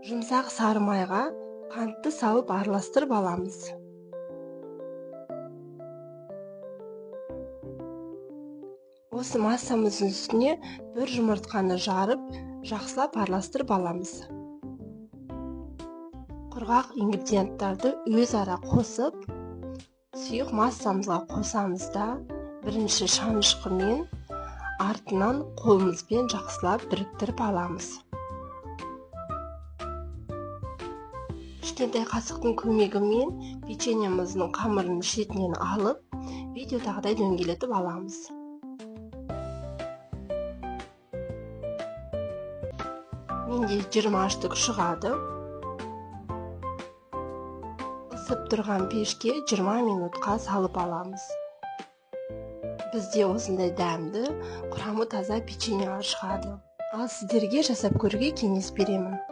Жұмсақ сары майға қантты салып араластырып аламыз. Осы массамыздың үстіне бір жұмыртқаны жарып, жақсылап араластырып аламыз. Құрғақ ингредиенттарды өзара қосып, сұйық массамызға қосамыз да, бірінші шанышқымен, артынан қолымызбен жақсылап біріктіріп аламыз. Кішкентай қасықтың көмегімен печеньеміздің қамырын шетінен алып, видеодағыдай дөңгелетіп аламыз. Менде 20 штук шығады. Isып тұрған пешке 20 минутқа салып аламыз. Бізде осындай дәмді, құрамы таза печеньелер шығады. Ал сіздерге жасап көруге кеңес беремін.